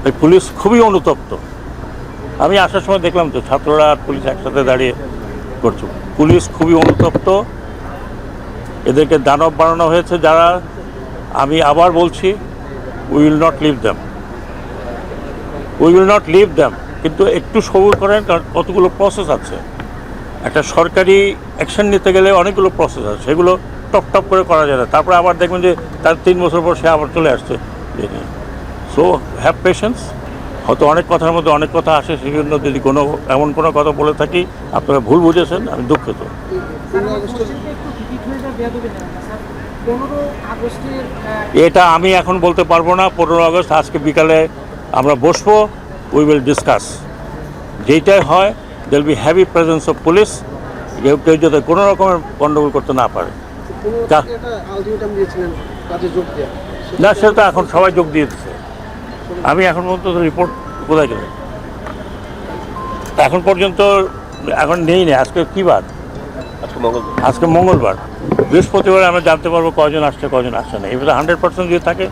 এই পুলিশ খুবই অনুতপ্ত। আমি আসার সময় দেখলাম তো ছাত্ররা আর পুলিশ একসাথে দাঁড়িয়ে করছে। পুলিশ খুবই অনুতপ্ত, এদেরকে দানব বানানো হয়েছে যারা। আমি আবার বলছি, we will not leave them, we will not leave them. কিন্তু একটু সবুর করেন, কারণ কতগুলো প্রসেস আছে। একটা সরকারি অ্যাকশন নিতে গেলে অনেকগুলো প্রসেস আছে, সেগুলো টপ টপ করে করা যায় না। তারপরে আবার দেখবেন যে তার 3 বছর পর সে আবার চলে আসছে। So have patience. হয়তো অনেক কথার মধ্যে অনেক কথা আসে, সেই জন্য যদি এমন কোনো কথা বলে থাকি আপনারা ভুল বুঝেছেন, আমি দুঃখিত। এটা আমি এখন বলতে পারবো না। 15 আগস্ট আজকে বিকালে আমরা বসবো, উই উইল ডিসকাস। যেইটাই হয় there be heavy presence of police, কেউ যাতে কোনো রকমের গণ্ডগোল করতে না পারে। না, সেটা তো এখন সবাই যোগ দিয়ে দিচ্ছে। আমি এখন পর্যন্ত রিপোর্ট কোথায় গেলে এখন পর্যন্ত এখন নেই না। আজকে কী বার? আজকে মঙ্গলবার। বৃহস্পতিবার আমরা জানতে পারবো কজন আসছে কজন আসছে না। এবারে 100% যদি থাকে